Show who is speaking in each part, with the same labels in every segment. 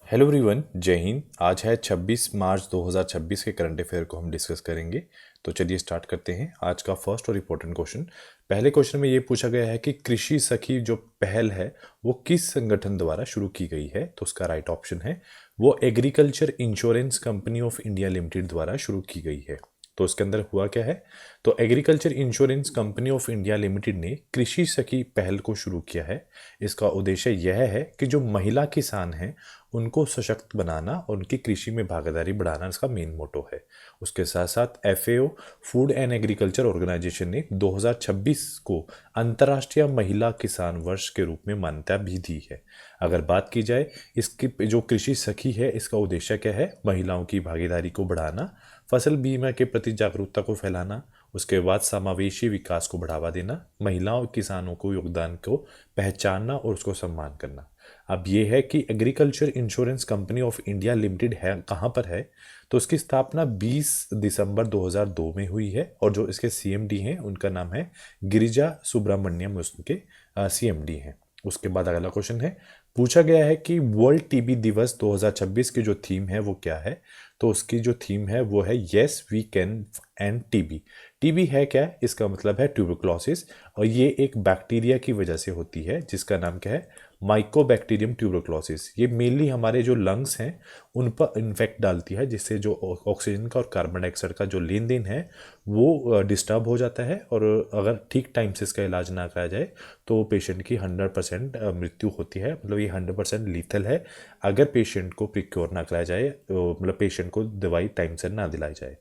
Speaker 1: Hello everyone, जय हिंद। आज है 26 मार्च 2026 के करंट अफेयर को हम डिस्कस करेंगे। तो चलिए स्टार्ट करते हैं आज का फर्स्ट और इम्पोर्टेंट क्वेश्चन। पहले क्वेश्चन में ये पूछा गया है कि कृषि सखी जो पहल है वो किस संगठन द्वारा शुरू की गई है। तो उसका राइट ऑप्शन है वो agriculture insurance company of India limited द्वारा शुरू की गई है। तो उसके अंदर हुआ क्या है, तो agriculture insurance company of India limited ने कृषि सखी पहल को शुरू किया है। इसका उद्देश्य यह है कि जो महिला किसान हैं उनको सशक्त बनाना और उनकी कृषि में भागीदारी बढ़ाना इसका मेन मोटो है। उसके साथ साथ FAO food and agriculture organisation ने 2026 को अंतर्राष्ट्रीय महिला किसान वर्ष के रूप में मान्यता भी दी है। अगर बात की जाए इसकी जो कृषि सखी है इसका उद्देश्य क्या है, महिलाओं की भागीदारी को बढ़ाना, फसल बीमा के प्रति जागरूकता को फैलाना, उसके बाद समावेशी विकास को बढ़ावा देना, महिलाओं किसानों को योगदान को पहचानना और उसको सम्मान करना। अब ये है कि agriculture insurance company of India limited है कहाँ पर है, तो उसकी स्थापना 20 दिसंबर 2002 में हुई है और जो इसके सीएमडी हैं उनका नाम है गिरिजा सुब्रमण्यम, उसके सीएमडी हैं। उसके बाद अगला क्वेश्चन है, पूछा गया है कि वर्ल्ड टीबी दिवस 2026 की जो थीम है वो क्या है। तो उसकी जो थीम है वो है yes we can end TB. TB है क्या, इसका मतलब है ट्यूबरक्लोसिस, और ये एक बैक्टीरिया की वजह से होती है जिसका नाम क्या है, माइकोबैक्टीरियम ट्यूबरक्लोसिस। ये मेनली हमारे जो लंग्स हैं उन पर इन्फेक्ट डालती है, जिससे जो ऑक्सीजन का और कार्बन डाइऑक्साइड का जो लेन देन है वो डिस्टर्ब हो जाता है। और अगर ठीक टाइम से इसका इलाज ना कराया जाए तो पेशेंट की 100% मृत्यु होती है। मतलब ये 100% लीथल है अगर पेशेंट को प्रिक्योर ना कराया जाए, मतलब पेशेंट को दवाई टाइम से ना दिलाई जाए।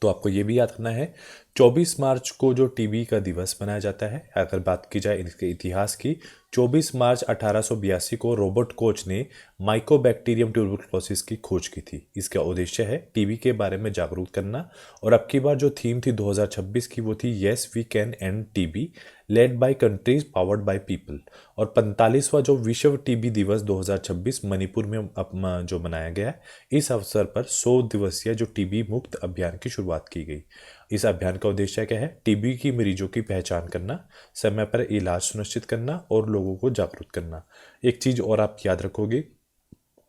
Speaker 1: तो आपको ये भी याद रखना है 24 मार्च को जो टीबी का दिवस मनाया जाता है। अगर बात की जाए इसके इतिहास की, 24 मार्च 1882 को रॉबर्ट कोच ने माइकोबैक्टीरियम ट्यूबरक्लोसिस की खोज की थी। इसका उद्देश्य है टीबी के बारे में जागरूक करना। और अब की बार जो थीम थी 2026 की वो थी yes we can end TB, led by countries powered by people. और 45वां जो विश्व टीबी दिवस 2026 मणिपुर में जो मनाया गया, इस अवसर पर 100 दिवसीय जो टीबी मुक्त अभियान की शुरुआत की गई। इस अभियान का उद्देश्य क्या है, टीबी की मरीजों की पहचान करना, समय पर इलाज सुनिश्चित करना और लोगों को जागरूक करना। एक चीज़ और आप याद रखोगे,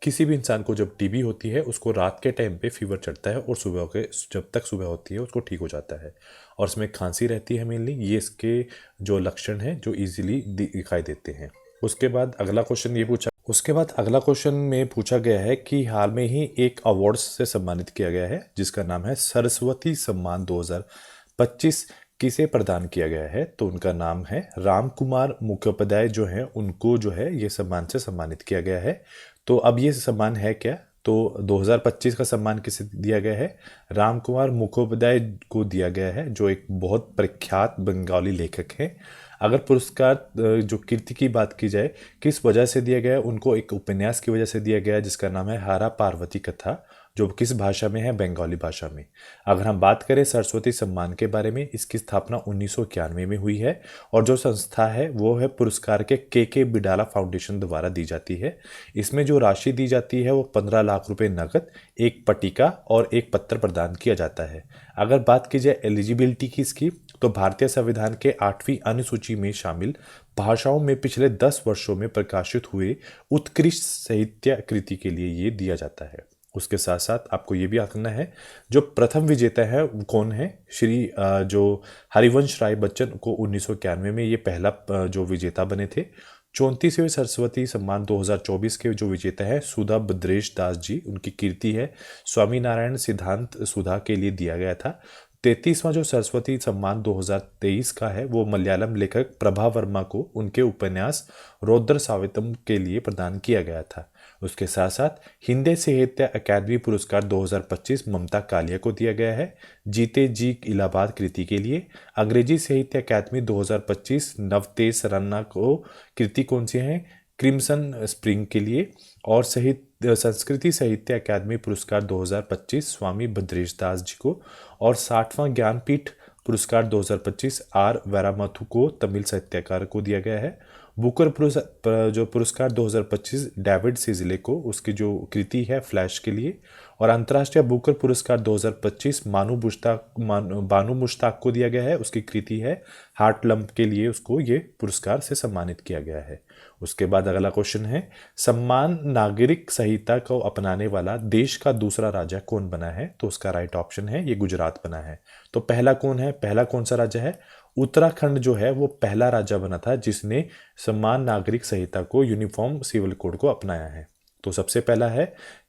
Speaker 1: किसी भी इंसान को जब टीबी होती है उसको रात के टाइम पे फीवर चढ़ता है और सुबह के जब तक सुबह होती है उसको ठीक हो जाता है। और इसमें खांसी रहती है मेनली, ये इसके जो लक्षण हैं जो इजीली दिखाई देते हैं। उसके बाद अगला क्वेश्चन में पूछा गया है कि हाल में ही एक अवार्ड से सम्मानित किया गया है जिसका नाम है सरस्वती सम्मान 2025। किसे प्रदान किया गया है, तो उनका नाम है राम कुमार मुखोपाध्याय जो है, उनको जो है ये सम्मान से सम्मानित किया गया है। तो अब ये सम्मान है क्या, तो 2025 का सम्मान किसे दिया गया है, राम कुमार मुखोपाध्याय को दिया गया है जो एक बहुत प्रख्यात बंगाली लेखक हैं। अगर पुरस्कार जो कीर्ति की बात की जाए किस वजह से दिया गया है, उनको एक उपन्यास की वजह से दिया गया है जिसका नाम है हारा पार्वती कथा, जो किस भाषा में है, बंगाली भाषा में। अगर हम बात करें सरस्वती सम्मान के बारे में, इसकी स्थापना 1991 में हुई है और जो संस्था है वो है पुरस्कार के बिडाला फाउंडेशन द्वारा दी जाती है। इसमें जो राशि दी जाती है वो 15 लाख रुपए नकद, एक पट्टिका और एक पत्र प्रदान किया जाता है। अगर बात की जाए एलिजिबिलिटी की इसकी, तो भारतीय संविधान के 8वीं अनुसूची में शामिल भाषाओं में पिछले 10 वर्षों में प्रकाशित हुए उत्कृष्ट साहित्य कृति के लिए ये दिया जाता है। उसके साथ साथ आपको ये भी आंकना है जो प्रथम विजेता है वो कौन है, श्री जो हरिवंश राय बच्चन को 1991 में ये पहला जो विजेता बने थे। 34वें सरस्वती सम्मान 2024 के जो विजेता है सुधा भद्रेश दास जी, उनकी कीर्ति है स्वामी नारायण सिद्धांत सुधा के लिए दिया गया था। 33वां जो सरस्वती सम्मान 2023 का है वो मलयालम लेखक प्रभा वर्मा को उनके उपन्यास रौद्र सावितम के लिए प्रदान किया गया था। उसके साथ साथ हिंदी साहित्य अकादमी पुरस्कार 2025 ममता कालिया को दिया गया है जीते जी इलाहाबाद कृति के लिए। अंग्रेजी साहित्य अकादमी 2025 नवतेज रन्ना को कृति कौन सी है, क्रिम्सन स्प्रिंग के लिए। और संस्कृति साहित्य अकादमी पुरस्कार 2025 स्वामी भद्रेश दास जी को। और 60वां ज्ञानपीठ पुरस्कार 2025 आर वैरामथु को तमिल साहित्यकार को दिया गया है। बुकर जो पुरस्कार 2025 डेविड सिजले को उसकी जो कृति है फ्लैश के लिए, और अंतर्राष्ट्रीय बुकर पुरस्कार 2025 बानू मुश्ताक को दिया गया है, उसकी कृति है हार्ट लंप के लिए उसको ये पुरस्कार से सम्मानित किया गया है। उसके बाद अगला क्वेश्चन है, सम्मान नागरिक संहिता को अपनाने वाला देश का दूसरा राज्य कौन बना है? तो उसका राइट ऑप्शन है ये गुजरात बना है। तो पहला कौन है, पहला कौन सा राज्य है? उत्तराखंड जो है वो पहला राज्य बना था जिसने सम्मान नागरिक संहिता को, यूनिफॉर्म सिविल कोड को अपनाया है। तो सबसे पहला है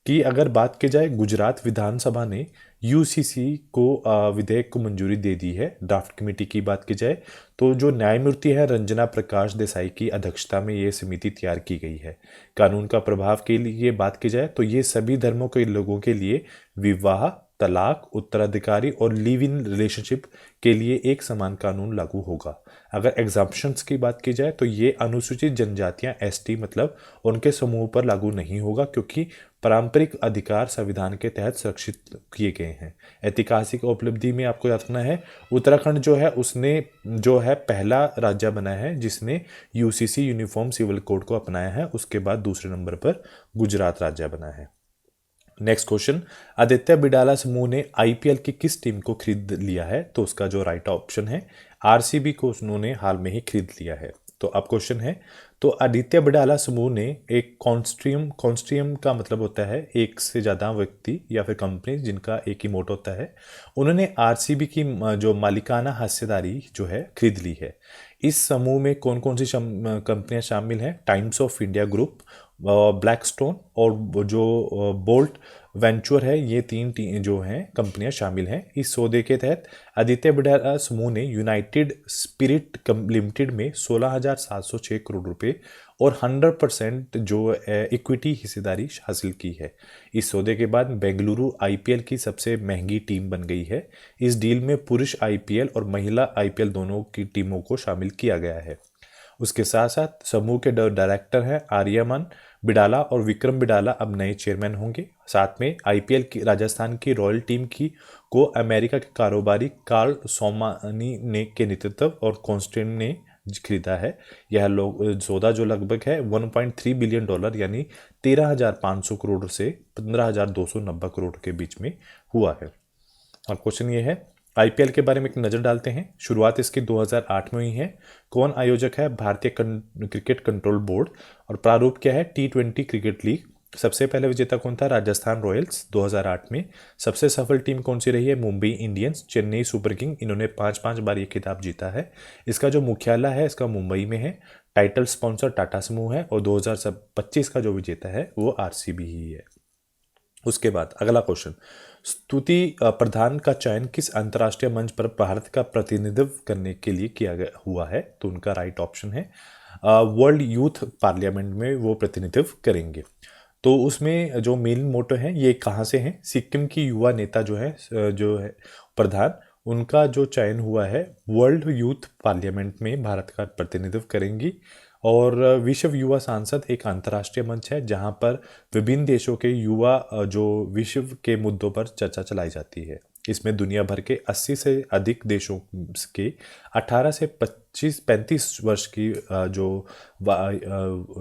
Speaker 1: कि अगर बात की जाए, गुजरात विधानसभा ने यूसीसी को विधेयक को मंजूरी दे दी है। ड्राफ्ट कमेटी की बात की जाए तो जो न्यायमूर्ति है रंजना प्रकाश देसाई की अध्यक्षता में ये समिति तैयार की गई है। कानून का प्रभाव के लिए बात की जाए तो ये सभी धर्मों के लोगों के लिए विवाह, तलाक, उत्तराधिकारी और लिव इन रिलेशनशिप के लिए एक समान कानून लागू होगा। अगर एग्जाम्पशंस की बात की जाए तो ये अनुसूचित जनजातियां एसटी मतलब उनके समूह पर लागू नहीं होगा क्योंकि पारंपरिक अधिकार संविधान के तहत सुरक्षित किए गए हैं। ऐतिहासिक उपलब्धि में आपको याद रखना है, उत्तराखंड जो है उसने जो है पहला राज्य बना है जिसने यूसीसी यूनिफॉर्म सिविल कोड को अपनाया है। उसके बाद दूसरे नंबर पर गुजरात राज्य बना है। नेक्स्ट क्वेश्चन, आदित्य बिड़ाला समूह ने आईपीएल की किस टीम को खरीद लिया है? तो उसका जो राइट ऑप्शन है आरसीबी को उन्होंने हाल में ही खरीद लिया है। तो अब क्वेश्चन है, तो आदित्य बिड़ाला समूह ने एक कॉन्स्ट्रियम का मतलब होता है एक से ज़्यादा व्यक्ति या फिर कंपनी जिनका एक ही मोट होता है, उन्होंने आरसीबी की जो मालिकाना हिस्सेदारी जो है खरीद ली है। इस समूह में कौन कौन सी कंपनियां शामिल हैं? Times of India group, Blackstone और जो बोल्ट वेंचर है, ये तीन जो हैं कंपनियां शामिल हैं। इस सौदे के तहत आदित्य बिड़ला समूह ने यूनाइटेड स्पिरिट लिमिटेड में 16,706 करोड़ रुपए और 100% जो इक्विटी हिस्सेदारी हासिल की है। इस सौदे के बाद बेंगलुरु आईपीएल की सबसे महंगी टीम बन गई है। इस डील में पुरुष आईपीएल और महिला आईपीएल दोनों की टीमों को शामिल किया गया है। उसके साथ साथ समूह के डायरेक्टर हैं आर्यमान बिड़ाला और विक्रम बिड़ाला अब नए चेयरमैन होंगे। साथ में आईपीएल की राजस्थान की रॉयल टीम की को अमेरिका के कारोबारी कार्ल सोमानी ने के नेतृत्व और कॉन्स्टेंट ने खरीदा है। यह सौदा जो लगभग है 1.3 बिलियन डॉलर यानी 13,500 करोड़ से 15,290 करोड़ के बीच में हुआ है। अब क्वेश्चन ये है, आईपीएल के बारे में एक नज़र डालते हैं। शुरुआत इसकी 2008 में हुई है। कौन आयोजक है? भारतीय क्रिकेट कंट्रोल बोर्ड। और प्रारूप क्या है? T20 cricket league. सबसे पहले विजेता कौन था? राजस्थान रॉयल्स 2008 में। सबसे सफल टीम कौन सी रही है? Mumbai Indians, Chennai super king. इन्होंने 5-5 बार ये खिताब जीता है। इसका जो मुख्यालय है इसका मुंबई में है। टाइटल स्पॉन्सर टाटा समूह है और 2025 का जो विजेता है वो आरसीबी ही है। उसके बाद अगला क्वेश्चन, स्तुति प्रधान का चयन किस अंतर्राष्ट्रीय मंच पर भारत का प्रतिनिधित्व करने के लिए किया गया हुआ है? तो उनका राइट ऑप्शन है वर्ल्ड यूथ पार्लियामेंट में वो प्रतिनिधित्व करेंगे। तो उसमें जो मेन मोटो है ये कहाँ से हैं? सिक्किम की युवा नेता जो है प्रधान, उनका जो चयन हुआ है वर्ल्ड यूथ पार्लियामेंट में भारत का प्रतिनिधित्व करेंगी। और विश्व युवा सांसद एक अंतर्राष्ट्रीय मंच है जहां पर विभिन्न देशों के युवा जो विश्व के मुद्दों पर चर्चा चलाई जाती है। इसमें दुनिया भर के 80 से अधिक देशों के 18 से 35 वर्ष की जो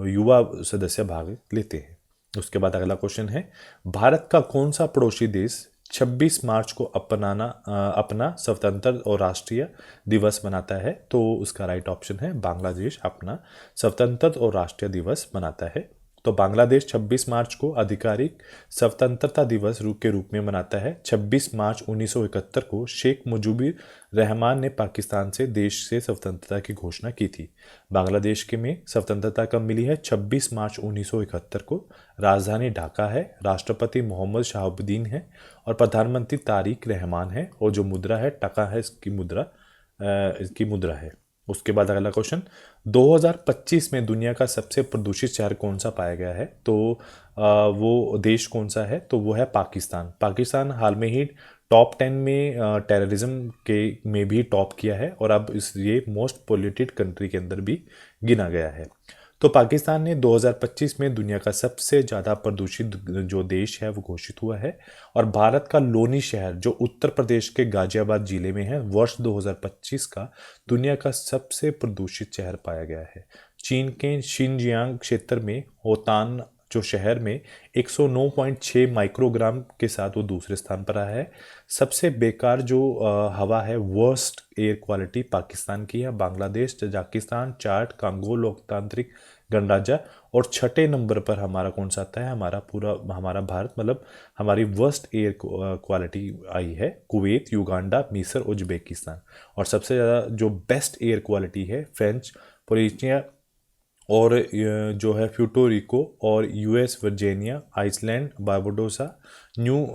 Speaker 1: युवा सदस्य भाग लेते हैं। उसके बाद अगला क्वेश्चन है, भारत का कौन सा पड़ोसी देश 26 मार्च को अपना स्वतंत्र और राष्ट्रीय दिवस मनाता है? तो उसका राइट ऑप्शन है बांग्लादेश अपना स्वतंत्र और राष्ट्रीय दिवस मनाता है। तो बांग्लादेश 26 मार्च को आधिकारिक स्वतंत्रता दिवस के रूप में मनाता है। 26 मार्च 1971 को शेख मुजीबुर रहमान ने पाकिस्तान से देश से स्वतंत्रता की घोषणा की थी। बांग्लादेश के में स्वतंत्रता कब मिली है? 26 मार्च 1971 को। राजधानी ढाका है। राष्ट्रपति मोहम्मद शहाबुद्दीन है और प्रधानमंत्री तारिक रहमान है और जो मुद्रा है टका है, इसकी मुद्रा है। उसके बाद अगला क्वेश्चन, 2025 में दुनिया का सबसे प्रदूषित शहर कौन सा पाया गया है? तो वो देश कौन सा है? तो वो है पाकिस्तान। पाकिस्तान हाल में ही टॉप 10 में टेररिज्म के में भी टॉप किया है और अब ये मोस्ट पोल्यूटेड कंट्री के अंदर भी गिना गया है। तो पाकिस्तान ने 2025 में दुनिया का सबसे ज़्यादा प्रदूषित जो देश है वो घोषित हुआ है। और भारत का लोनी शहर जो उत्तर प्रदेश के गाजियाबाद जिले में है, वर्ष 2025 का दुनिया का सबसे प्रदूषित शहर पाया गया है। चीन के शिनजियांग क्षेत्र में होतान जो शहर में 109.6 माइक्रोग्राम के साथ वो दूसरे स्थान पर आया है। सबसे बेकार जो हवा है, वर्स्ट एयर क्वालिटी पाकिस्तान की है, बांग्लादेश, तजाकिस्तान, चाड, कांगो लोकतांत्रिक गणराज्य, और छठे नंबर पर हमारा कौन सा आता है, हमारा भारत, मतलब हमारी वर्स्ट एयर क्वालिटी आई है कुवैत, युगांडा, मिस्र, उज्बेकिस्तान। और सबसे ज़्यादा जो बेस्ट एयर क्वालिटी है फ्रेंच पोलिनेशिया और जो है प्यूर्टो और US, Virginia, Iceland, Barbados, New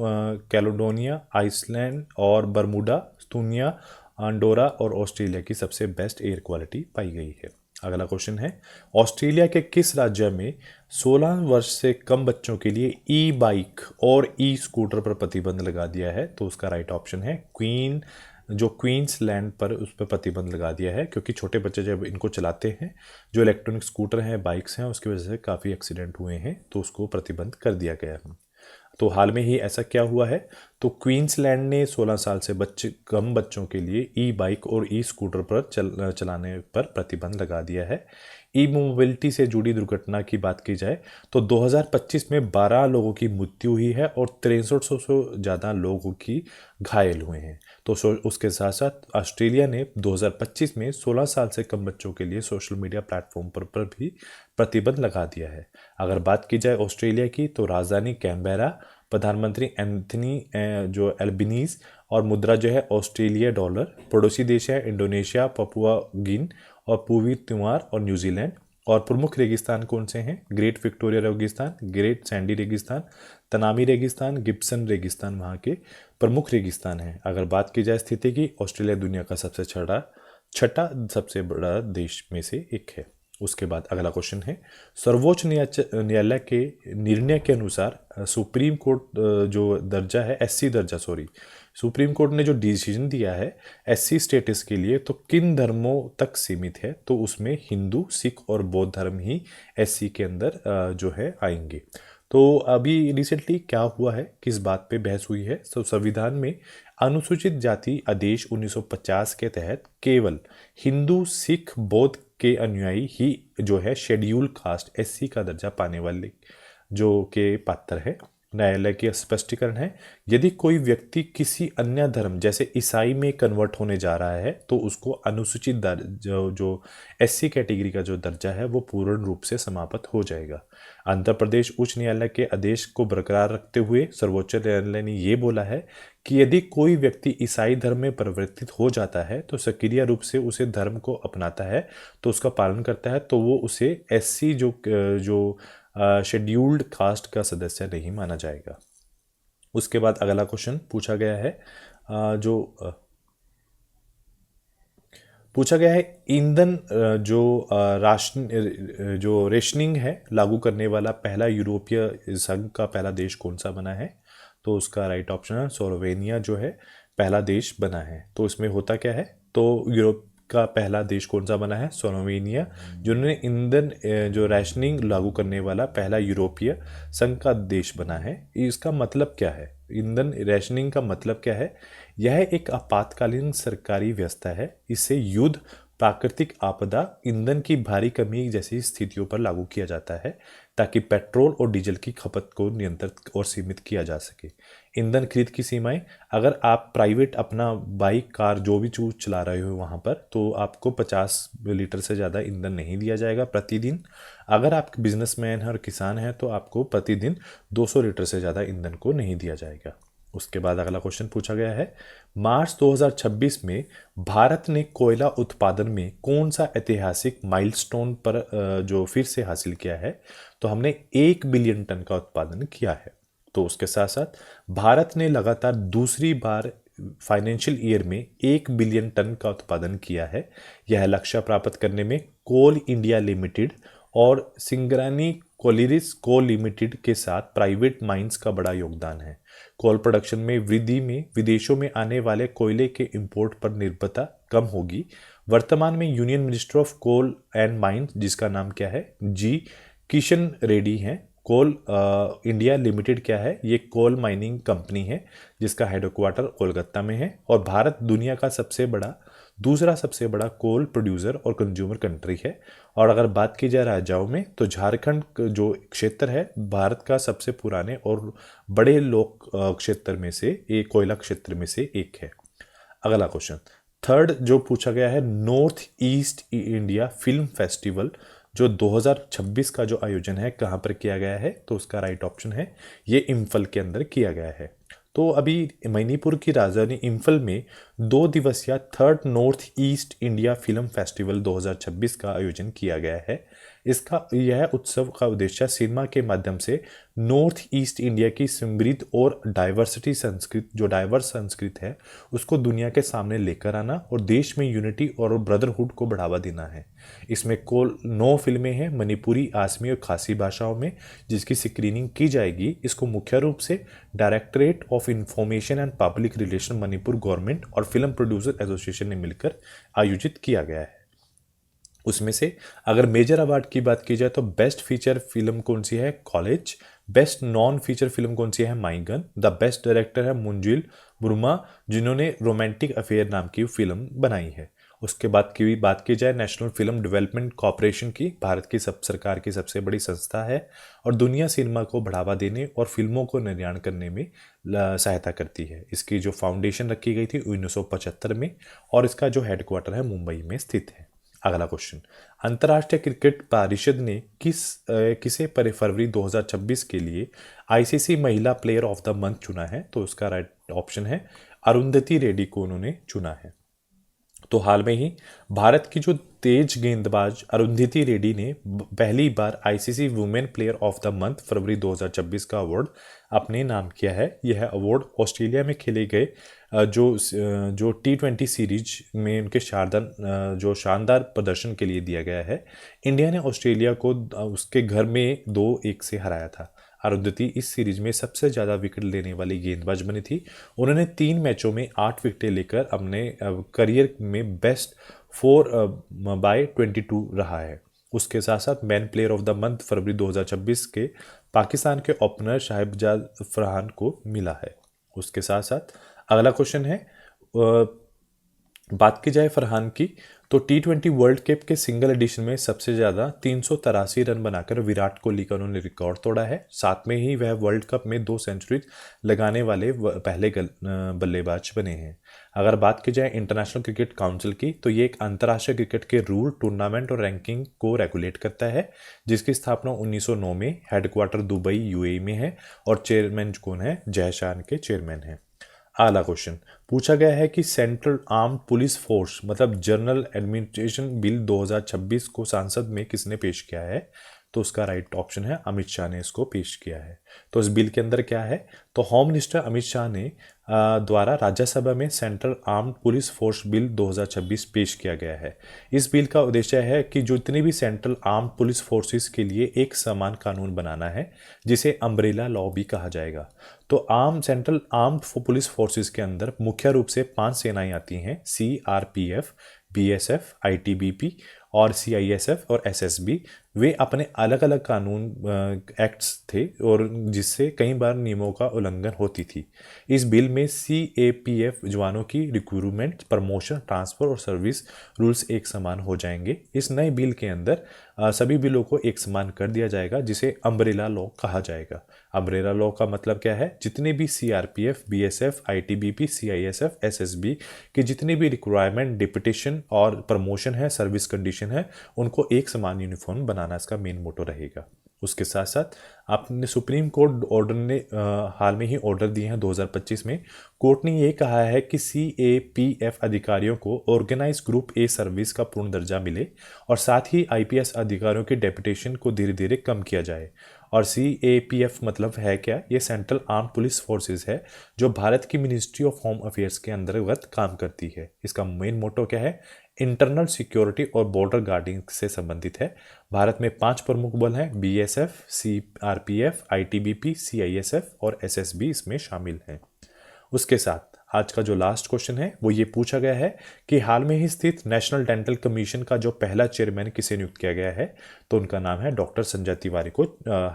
Speaker 1: Caledonia, Iceland और बरमूडा, स्तूनिया, अंडोरा और ऑस्ट्रेलिया की सबसे बेस्ट एयर क्वालिटी पाई गई है। अगला क्वेश्चन है, ऑस्ट्रेलिया के किस राज्य में 16 वर्ष से कम बच्चों के लिए ई बाइक और ई स्कूटर पर प्रतिबंध लगा दिया है? तो उसका राइट ऑप्शन है क्वींसलैंड पर उस पर प्रतिबंध लगा दिया है, क्योंकि छोटे बच्चे जब इनको चलाते हैं, जो इलेक्ट्रॉनिक स्कूटर हैं, बाइक्स हैं, उसकी वजह से काफ़ी एक्सीडेंट हुए हैं, तो उसको प्रतिबंध कर दिया गया है। तो हाल में ही ऐसा क्या हुआ है, तो क्वींसलैंड ने 16 साल से कम बच्चों के लिए ई बाइक और ई स्कूटर पर चलाने पर प्रतिबंध लगा दिया है। ई मोबिलिटी से जुड़ी दुर्घटना की बात की जाए तो 2025 में 12 लोगों की मृत्यु हुई है और 6300 से ज़्यादा लोगों की घायल हुए हैं। तो उसके साथ साथ ऑस्ट्रेलिया ने 2025 में 16 साल से कम बच्चों के लिए सोशल मीडिया प्लेटफॉर्म पर भी प्रतिबंध लगा दिया है। अगर बात की जाए ऑस्ट्रेलिया की, तो राजधानी कैनबेरा, प्रधानमंत्री एंथनी जो एल्बनीज, और मुद्रा जो है ऑस्ट्रेलिया डॉलर। पड़ोसी देश है इंडोनेशिया, पपुआ गिनी और पूर्वी तिमोर और न्यूजीलैंड। और प्रमुख रेगिस्तान कौन से हैं? ग्रेट विक्टोरिया रेगिस्तान, ग्रेट सैंडी रेगिस्तान, तनामी रेगिस्तान, गिब्सन रेगिस्तान वहाँ के प्रमुख रेगिस्तान हैं। अगर बात की जाए स्थिति की, ऑस्ट्रेलिया दुनिया का सबसे छठा सबसे बड़ा देश में से एक है। उसके बाद अगला क्वेश्चन है, सर्वोच्च न्यायालय के निर्णय के अनुसार सुप्रीम कोर्ट जो दर्जा है, एससी दर्जा, सुप्रीम कोर्ट ने जो डिसीजन दिया है एससी स्टेटस के लिए, तो किन धर्मों तक सीमित है? तो उसमें हिंदू, सिख और बौद्ध धर्म ही एससी के अंदर जो है आएंगे। तो अभी रिसेंटली क्या हुआ है, किस बात पे बहस हुई है? तो संविधान में अनुसूचित जाति आदेश 1950 के तहत केवल हिंदू, सिख, बौद्ध के अनुयायी ही जो है शेड्यूल कास्ट एससी का दर्जा पाने वाले जो के पात्र है। न्यायालय के स्पष्टीकरण है, यदि कोई व्यक्ति किसी अन्य धर्म जैसे ईसाई में कन्वर्ट होने जा रहा है तो उसको अनुसूचित जो एससी कैटेगरी का जो दर्जा है वो पूर्ण रूप से समाप्त हो जाएगा। आंध्र प्रदेश उच्च न्यायालय के आदेश को बरकरार रखते हुए सर्वोच्च न्यायालय ने ये बोला है कि यदि कोई व्यक्ति ईसाई धर्म में परिवर्तित हो जाता है तो सक्रिय रूप से उसे धर्म को अपनाता है, तो उसका पालन करता है, तो वो उसे एससी जो शेड्यूल्ड कास्ट का सदस्य नहीं माना जाएगा। उसके बाद अगला क्वेश्चन पूछा गया है, ईंधन जो रेशनिंग है लागू करने वाला पहला यूरोपीय संघ का पहला देश कौन सा बना है? तो उसका राइट ऑप्शन है स्लोवेनिया जो है पहला देश बना है। तो इसमें होता क्या है, तो यूरोप का पहला देश कौन सा बना है? स्लोवेनिया, जिन्होंने ईंधन जो रैशनिंग लागू करने वाला पहला यूरोपीय संघ का देश बना है। इसका मतलब क्या है? ईंधन रैशनिंग का मतलब क्या है? यह एक आपातकालीन सरकारी व्यवस्था है। इसे युद्ध, प्राकृतिक आपदा, ईंधन की भारी कमी जैसी स्थितियों पर लागू किया जाता है ताकि पेट्रोल और डीजल की खपत को नियंत्रित और सीमित किया जा सके। ईंधन खरीद की सीमाएं, अगर आप प्राइवेट अपना बाइक, कार जो भी चूज चला रहे हो वहाँ पर, तो आपको 50 लीटर से ज़्यादा ईंधन नहीं दिया जाएगा प्रतिदिन। अगर आप बिजनेसमैन हैं और किसान हैं तो आपको प्रतिदिन 200 लीटर से ज़्यादा ईंधन को नहीं दिया जाएगा। उसके बाद अगला क्वेश्चन पूछा गया है, मार्च 2026 में भारत ने कोयला उत्पादन में कौन सा ऐतिहासिक माइलस्टोन पर जो फिर से हासिल किया है? तो हमने 1 बिलियन टन का उत्पादन किया है। तो उसके साथ साथ भारत ने लगातार दूसरी बार फाइनेंशियल ईयर में 1 बिलियन टन का उत्पादन किया है। यह लक्ष्य प्राप्त करने में कोल इंडिया लिमिटेड और सिंगरानी कोलिरिस कोल लिमिटेड के साथ प्राइवेट माइंस का बड़ा योगदान है। कोल प्रोडक्शन में वृद्धि में विदेशों में आने वाले कोयले के इंपोर्ट पर निर्भरता कम होगी। वर्तमान में union minister of coal and mines, जिसका नाम क्या है, जी किशन रेड्डी हैं। कोल इंडिया लिमिटेड क्या है? ये कोल माइनिंग कंपनी है जिसका हेडक्वार्टर कोलकाता में है और भारत दुनिया का सबसे बड़ा दूसरा सबसे बड़ा कोल प्रोड्यूसर और कंज्यूमर कंट्री है। और अगर बात की जाए राज्यों में तो झारखंड जो क्षेत्र है भारत का सबसे पुराने और बड़े लोक क्षेत्र में से एक, कोयला क्षेत्र में से एक है। अगला क्वेश्चन थर्ड जो पूछा गया है, north east India film festival जो 2026 का जो आयोजन है कहाँ पर किया गया है, तो उसका राइट ऑप्शन है ये इम्फल के अंदर किया गया है। तो अभी मणिपुर की राजधानी इम्फल में 2 दिवसीय third north east India film festival 2026 का आयोजन किया गया है। इसका यह उत्सव का उद्देश्य सिनेमा के माध्यम से नॉर्थ ईस्ट इंडिया की समृद्ध और डाइवर्सिटी संस्कृत जो डाइवर्स संस्कृत है उसको दुनिया के सामने लेकर आना और देश में यूनिटी और ब्रदरहुड को बढ़ावा देना है। इसमें कुल 9 फिल्में हैं मणिपुरी, आसमी और खासी भाषाओं में, जिसकी स्क्रीनिंग की जाएगी। इसको मुख्य रूप से directorate of information and public relation Manipur government और फिल्म प्रोड्यूसर एसोसिएशन ने मिलकर आयोजित किया गया है। उसमें से अगर मेजर अवार्ड की बात की जाए तो बेस्ट फीचर फिल्म कौन सी है, college. Best non feature film कौन सी है, माइगन। द बेस्ट डायरेक्टर है मुंजिल बुर्मा, जिन्होंने रोमांटिक अफेयर नाम की फिल्म बनाई है। उसके बाद की बात की जाए नेशनल फिल्म डेवलपमेंट कॉरपोरेशन की, भारत की सरकार की सबसे बड़ी संस्था है और दुनिया सिनेमा को बढ़ावा देने और फिल्मों को निर्माण करने में सहायता करती है। इसकी जो फाउंडेशन रखी गई थी 1975 में और इसका जो हेडक्वार्टर है मुंबई में स्थित है। अगला क्वेश्चन, अंतर्राष्ट्रीय क्रिकेट परिषद ने किसे फरवरी 2026 के लिए आईसीसी महिला प्लेयर ऑफ द मंथ चुना है, तो उसका राइट ऑप्शन है अरुंधति रेड्डी को उन्होंने चुना है। तो हाल में ही भारत की जो तेज गेंदबाज अरुंधति रेड्डी ने पहली बार ICC women player of the month फरवरी 2026 का अवार्ड अपने नाम किया है। यह अवार्ड ऑस्ट्रेलिया में खेले गए जो T20 सीरीज में उनके शानदार प्रदर्शन के लिए दिया गया है। इंडिया ने ऑस्ट्रेलिया को उसके घर में 2-1 से हराया था। अरुंधति इस सीरीज में सबसे ज़्यादा विकेट लेने वाली गेंदबाज बनी थी। उन्होंने 3 मैचों में 8 विकेटें लेकर अपने करियर में बेस्ट 4/22 रहा है। उसके साथ साथ man player of the month फरवरी 2026 के पाकिस्तान के ओपनर शाहिबजाद फरहान को मिला है। उसके साथ साथ अगला क्वेश्चन है, बात की जाए फरहान की तो T20 वर्ल्ड कप के सिंगल एडिशन में सबसे ज़्यादा 383 रन बनाकर विराट कोहली का उन्होंने रिकॉर्ड तोड़ा है। साथ में ही वह वर्ल्ड कप में 2 सेंचुरी लगाने वाले पहले बल्लेबाज बने हैं। अगर बात की जाए इंटरनेशनल क्रिकेट काउंसिल की तो ये एक अंतर्राष्ट्रीय क्रिकेट के रूल, टूर्नामेंट और रैंकिंग को रेगुलेट करता है, जिसकी स्थापना 1909 में, हेडक्वार्टर दुबई यूएई में है और चेयरमैन कौन है, जयशान के चेयरमैन है। अगला क्वेश्चन पूछा गया है कि सेंट्रल आर्म्ड पुलिस फोर्स मतलब जनरल एडमिनिस्ट्रेशन बिल 2026 को संसद में किसने पेश किया है, तो उसका राइट ऑप्शन है अमित शाह ने इसको पेश किया है। तो इस बिल के अंदर क्या है, तो होम मिनिस्टर अमित शाह ने द्वारा राज्यसभा में central armed police force bill 2026 पेश किया गया है। इस बिल का उद्देश्य है कि जितने भी सेंट्रल आर्म्ड पुलिस फोर्सेस के लिए एक समान कानून बनाना है, जिसे अम्ब्रेला लॉ भी कहा जाएगा। तो सेंट्रल आर्म्ड पुलिस फोर्सेस के अंदर मुख्य रूप से 5 सेनाएं आती हैं, CRPF, BSF, ITBP और CISF और SSB। वे अपने अलग अलग कानून एक्ट्स थे और जिससे कई बार नियमों का उल्लंघन होती थी। इस बिल में CAPF जवानों की रिक्रूटमेंट, प्रमोशन, ट्रांसफ़र और सर्विस रूल्स एक समान हो जाएंगे। इस नए बिल के अंदर सभी बिलों को एक समान कर दिया जाएगा, जिसे अम्ब्रेला लॉ कहा जाएगा। अम्ब्रेला लॉ का मतलब क्या है, जितने भी CRPF, BSF, ITBP, CISF, SSB के जितने भी रिक्वायरमेंट, डिप्यूटेशन और प्रमोशन है, सर्विस कंडीशन है, उनको एक समान यूनिफॉर्म बनाना इसका मेन मोटो रहेगा। उसके साथ साथ आपने सुप्रीम कोर्ट ऑर्डर ने हाल में ही ऑर्डर दिए हैं 2025 में। कोर्ट ने ये कहा है कि CAPF अधिकारियों को ऑर्गेनाइज ग्रुप ए सर्विस का पूर्ण दर्जा मिले और साथ ही IPS अधिकारियों की डेपुटेशन को धीरे धीरे कम किया जाए। और CAPF मतलब है क्या, ये सेंट्रल आर्म पुलिस फोर्सेस है जो भारत की मिनिस्ट्री ऑफ होम अफेयर्स के अंतर्गत काम करती है। इसका मेन मोटो क्या है, इंटरनल सिक्योरिटी और बॉर्डर गार्डिंग से संबंधित है। भारत में 5 प्रमुख बल हैं, BSF, CRPF, ITBP, CISF और SSB इसमें शामिल हैं। उसके साथ आज का जो लास्ट क्वेश्चन है वो ये पूछा गया है कि हाल में ही स्थित नेशनल डेंटल कमीशन का जो पहला चेयरमैन किसे नियुक्त किया गया है, तो उनका नाम है डॉक्टर संजय तिवारी को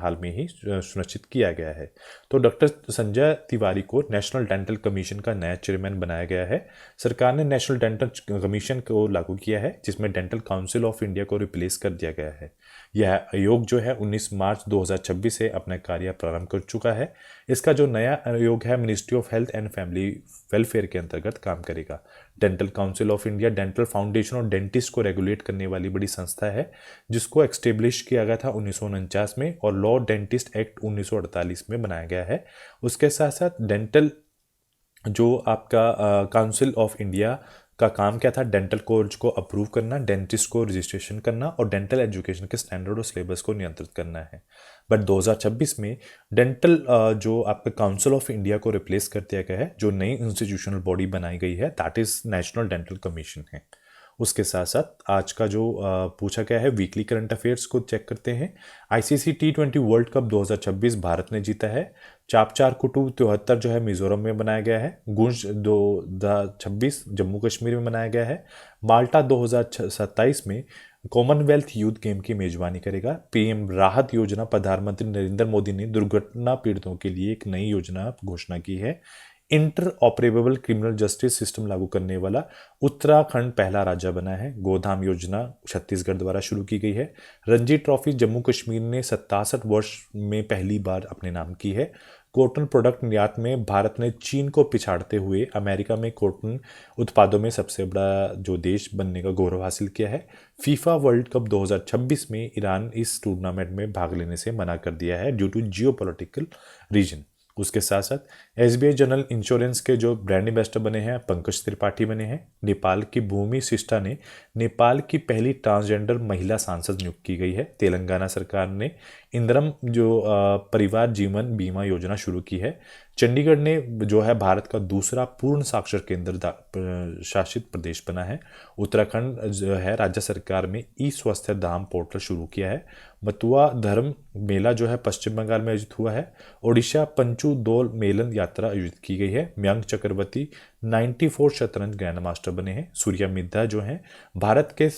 Speaker 1: हाल में ही सुनिश्चित किया गया है। तो डॉक्टर संजय तिवारी को नेशनल डेंटल कमीशन का नया चेयरमैन बनाया गया है। सरकार ने नेशनल डेंटल कमीशन को लागू किया है, जिसमें डेंटल काउंसिल ऑफ इंडिया को रिप्लेस कर दिया गया है। यह आयोग जो है 19 मार्च 2026 से अपना कार्य प्रारंभ कर चुका है। इसका जो नया आयोग है ministry of health and family welfare के अंतर्गत काम करेगा। Dental council of India dental foundation और डेंटिस्ट को रेगुलेट करने वाली बड़ी संस्था है, जिसको एक्स्टेब्लिश किया गया था 1949 में और लॉ डेंटिस्ट एक्ट 1948 में बनाया गया है। उसके साथ साथ डेंटल जो आपका काउंसिल ऑफ इंडिया का काम क्या था, डेंटल कोर्स को अप्रूव करना, डेंटिस्ट को रजिस्ट्रेशन करना और डेंटल एजुकेशन के स्टैंडर्ड और सिलेबस को नियंत्रित करना है। बट 2026 में डेंटल जो आपका काउंसिल ऑफ इंडिया को रिप्लेस कर दिया गया है, जो नई इंस्टीट्यूशनल बॉडी बनाई गई है that is national dental commission है। उसके साथ साथ आज का जो पूछा गया है वीकली करंट अफेयर्स को चेक करते हैं। ICC T20 world cup 2026 Bharat ने जीता है। चापचार कुटू 73 जो है मिजोरम में बनाया गया है। गुंज 2026 जम्मू कश्मीर में मनाया गया है। माल्टा 2027 में कॉमनवेल्थ यूथ गेम की मेजबानी करेगा। पीएम राहत योजना प्रधानमंत्री नरेंद्र मोदी ने दुर्घटना पीड़ितों के लिए एक नई योजना घोषणा की है। Inter operable criminal justice system लागू करने वाला उत्तराखंड पहला राज्य बना है। गोधाम योजना छत्तीसगढ़ द्वारा शुरू की गई है। रणजी ट्रॉफी जम्मू कश्मीर ने 67 वर्ष में पहली बार अपने नाम की है। कॉटन प्रोडक्ट निर्यात में भारत ने चीन को पिछाड़ते हुए अमेरिका में कॉटन उत्पादों में सबसे बड़ा जो देश बनने का गौरव हासिल किया है। फीफा वर्ल्ड कप 2026 में ईरान इस टूर्नामेंट में भाग लेने से मना कर दिया है ड्यू टू जियोपॉलिटिकल रीजन। उसके साथ साथ एसबीआई जनरल इंश्योरेंस के जो ब्रांड एम्बेसडर बने हैं पंकज त्रिपाठी बने हैं। नेपाल की भूमि शिष्टा ने नेपाल की पहली ट्रांसजेंडर महिला सांसद नियुक्त की गई है। तेलंगाना सरकार ने इंदिरम जो परिवार जीवन बीमा योजना शुरू की है। चंडीगढ़ ने जो है भारत का दूसरा पूर्ण साक्षर केंद्र शासित प्रदेश बना है। उत्तराखंड जो है राज्य सरकार में ई स्वास्थ्य धाम पोर्टल शुरू किया है। मथुआ धर्म मेला जो है पश्चिम बंगाल में आयोजित हुआ है। ओडिशा पंचू दोल मेलन यात्रा आयोजित की गई है। मयंक चक्रवर्ती 94 शतरंज ग्रैंड मास्टर बने हैं। सूर्या मिद्धा जो हैं भारत के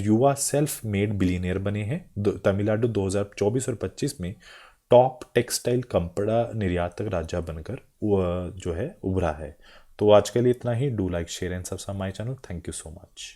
Speaker 1: युवा सेल्फ मेड बिलियनियर बने हैं। तमिलनाडु 2024 और 25 में टॉप टेक्सटाइल कपड़ा निर्यातक राज्य बनकर जो है उभरा है। तो आज के लिए इतना ही। Do like share and subscribe my channel. Thank you so much.